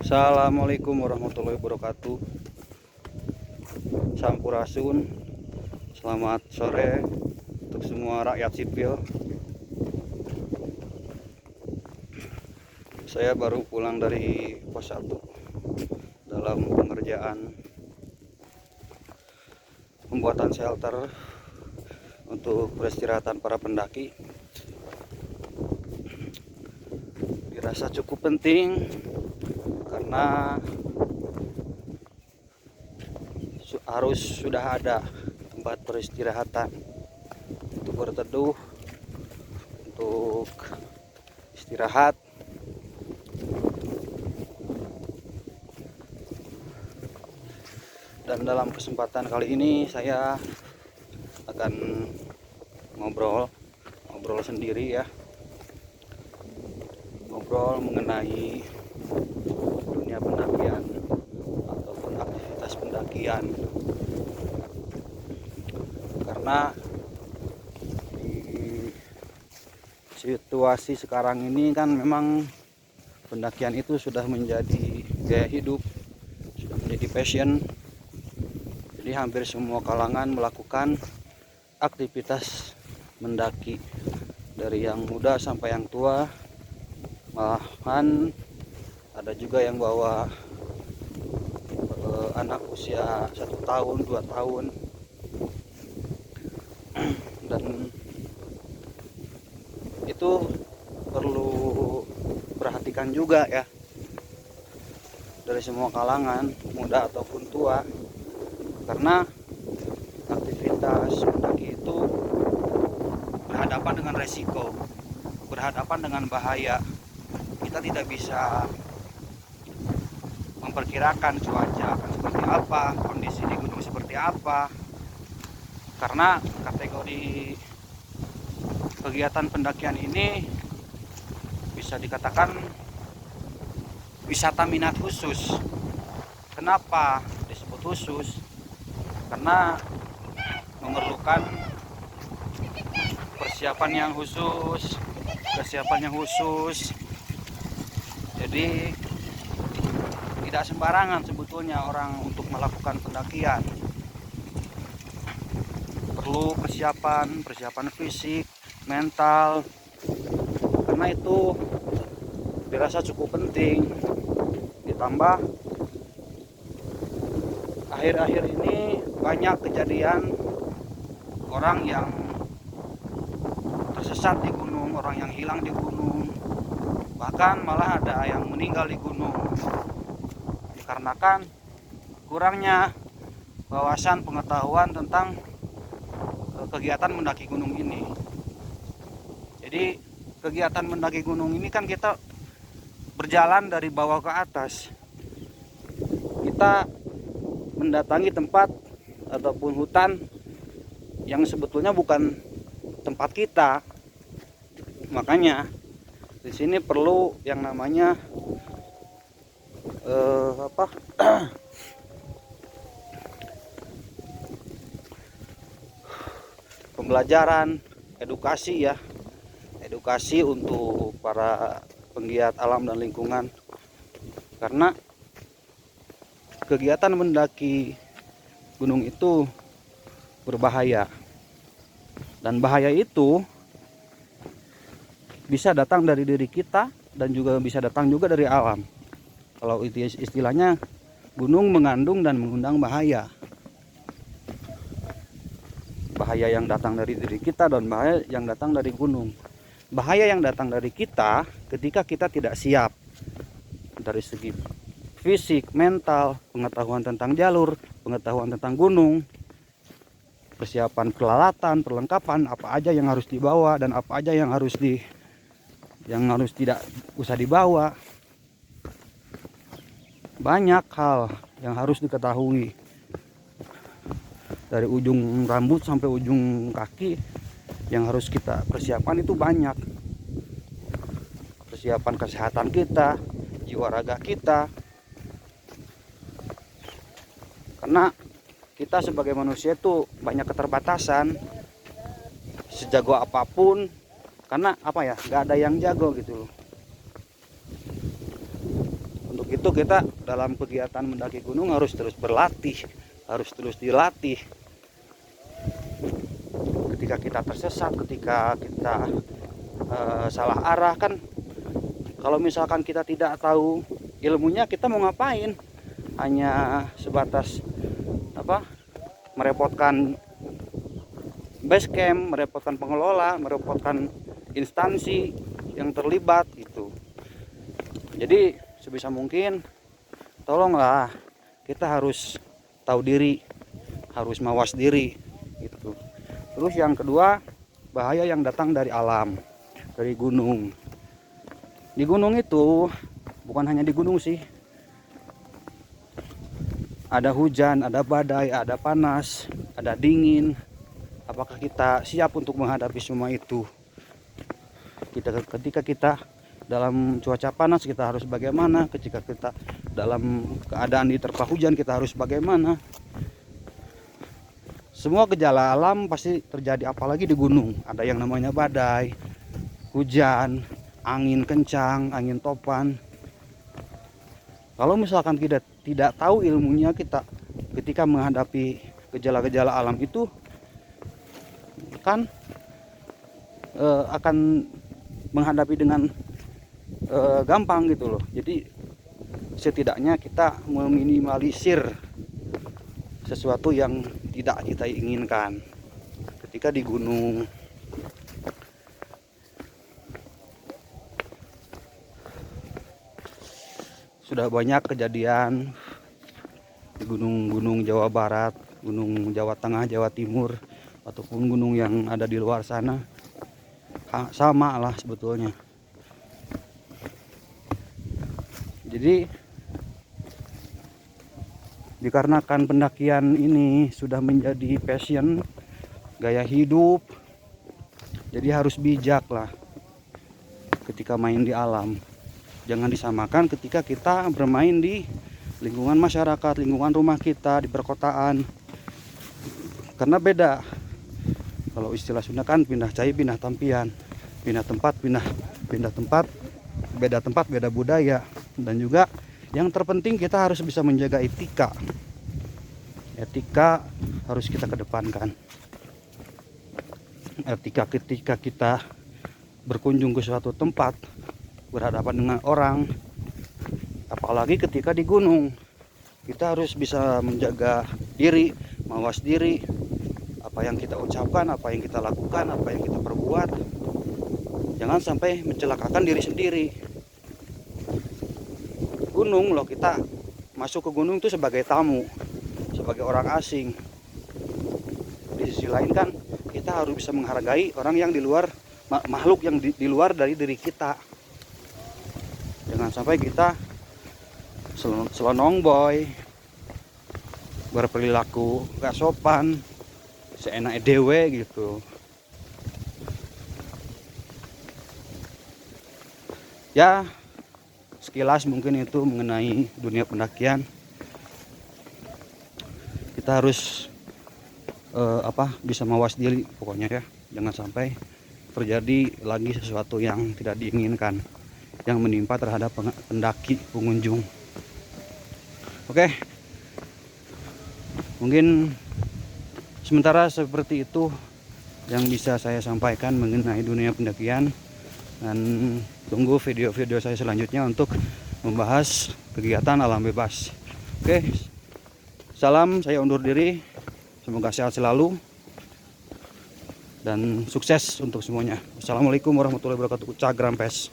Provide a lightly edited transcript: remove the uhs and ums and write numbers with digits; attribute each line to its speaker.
Speaker 1: Assalamualaikum warahmatullahi wabarakatuh. Sampurasun. Selamat sore untuk semua rakyat sipil. Saya baru pulang dari pos 1 dalam pengerjaan pembuatan shelter untuk peristirahatan para pendaki. Dirasa cukup penting karena harus sudah ada tempat peristirahatan untuk berteduh, untuk istirahat. Dan dalam kesempatan kali ini saya akan ngobrol sendiri ya, ngobrol mengenai dunia pendakian ataupun aktivitas pendakian, karena di situasi sekarang ini kan memang pendakian itu sudah menjadi gaya hidup, sudah menjadi passion. Jadi hampir semua kalangan melakukan aktivitas mendaki, dari yang muda sampai yang tua. Malahan ada juga yang bawa anak usia 1 tahun 2 tahun. Dan itu perlu perhatikan juga ya, dari semua kalangan, muda ataupun tua, karena aktivitas mendaki itu berhadapan dengan resiko, berhadapan dengan bahaya. Kita tidak bisa memperkirakan cuaca akan seperti apa, kondisi di gunung seperti apa, karena kategori kegiatan pendakian ini bisa dikatakan wisata minat khusus. Kenapa disebut khusus? Karena memerlukan persiapan yang khusus. Jadi tidak sembarangan sebetulnya orang untuk melakukan pendakian. Perlu persiapan fisik, mental. Karena itu dirasa cukup penting. Ditambah akhir-akhir ini banyak kejadian orang yang tersesat di gunung, orang yang hilang di gunung, bahkan malah ada yang meninggal di gunung dikarenakan kurangnya wawasan pengetahuan tentang kegiatan mendaki gunung ini. Jadi kegiatan mendaki gunung ini kan kita berjalan dari bawah ke atas. Kita mendatangi tempat ataupun hutan yang sebetulnya bukan tempat kita. Makanya di sini perlu yang namanya pembelajaran, edukasi ya, edukasi untuk para penggiat alam dan lingkungan. Karena kegiatan mendaki gunung itu berbahaya, dan bahaya itu bisa datang dari diri kita dan juga bisa datang juga dari alam. Kalau itu istilahnya, gunung mengandung dan mengundang bahaya. Bahaya yang datang dari diri kita dan bahaya yang datang dari gunung. Bahaya yang datang dari kita ketika kita tidak siap dari segi fisik, mental, pengetahuan tentang jalur, pengetahuan tentang gunung, persiapan peralatan, perlengkapan apa aja yang harus dibawa dan apa aja yang harus tidak usah dibawa. Banyak hal yang harus diketahui, dari ujung rambut sampai ujung kaki yang harus kita persiapan itu banyak. Persiapan kesehatan kita, jiwa raga kita. Karena kita sebagai manusia itu banyak keterbatasan, sejago apapun, karena apa ya, nggak ada yang jago gitu loh. Untuk begitu kita dalam kegiatan mendaki gunung harus terus berlatih, harus terus dilatih. Ketika kita tersesat, ketika kita salah arah kan, kalau misalkan kita tidak tahu ilmunya, kita mau ngapain? Hanya sebatas merepotkan base camp, merepotkan pengelola, merepotkan instansi yang terlibat gitu. Jadi sebisa mungkin tolonglah, kita harus tahu diri, harus mawas diri gitu. Terus yang kedua, bahaya yang datang dari alam, dari gunung. Di gunung itu, bukan hanya di gunung sih, ada hujan, ada badai, ada panas, ada dingin. Apakah kita siap untuk menghadapi semua itu? Ketika kita dalam cuaca panas, kita harus bagaimana? Ketika kita dalam keadaan diterpa hujan, kita harus bagaimana? Semua gejala alam pasti terjadi, apalagi di gunung. Ada yang namanya badai, hujan, angin kencang, angin topan. Kalau misalkan kita tidak tahu ilmunya, kita ketika menghadapi gejala-gejala alam itu kan akan menghadapi dengan gampang gitu loh. Jadi setidaknya kita meminimalisir sesuatu yang tidak kita inginkan ketika di gunung. Sudah banyak kejadian di gunung-gunung Jawa Barat, gunung Jawa Tengah, Jawa Timur, ataupun gunung yang ada di luar sana. Sama lah sebetulnya. Jadi dikarenakan pendakian ini sudah menjadi passion, gaya hidup, jadi harus bijak lah ketika main di alam. Jangan disamakan ketika kita bermain di lingkungan masyarakat, lingkungan rumah kita, di perkotaan. Karena beda. Kalau istilah Sunda kan pindah cai, pindah tampian, pindah tempat, pindah tempat, beda tempat, beda budaya. Dan juga yang terpenting kita harus bisa menjaga etika. Etika harus kita kedepankan. Etika ketika kita berkunjung ke suatu tempat, berhadapan dengan orang, apalagi ketika di gunung, kita harus bisa menjaga diri, mawas diri, apa yang kita ucapkan, apa yang kita lakukan, apa yang kita perbuat, jangan sampai mencelakakan diri sendiri. Gunung loh, kita masuk ke gunung itu sebagai tamu, sebagai orang asing. Di sisi lain kan kita harus bisa menghargai orang yang di luar, makhluk yang di luar dari diri kita. Jangan sampai kita selonong boy, berperilaku gak sopan, seenak dewe gitu. Ya, sekilas mungkin itu mengenai dunia pendakian. Kita harus bisa mawas diri pokoknya ya. Jangan sampai terjadi lagi sesuatu yang tidak diinginkan yang menimpa terhadap pendaki, pengunjung. Oke, mungkin sementara seperti itu yang bisa saya sampaikan mengenai dunia pendakian, dan tunggu video-video saya selanjutnya untuk membahas kegiatan alam bebas. Oke, salam, saya undur diri, semoga sehat selalu dan sukses untuk semuanya. Assalamualaikum warahmatullahi wabarakatuh. Cagram Pes.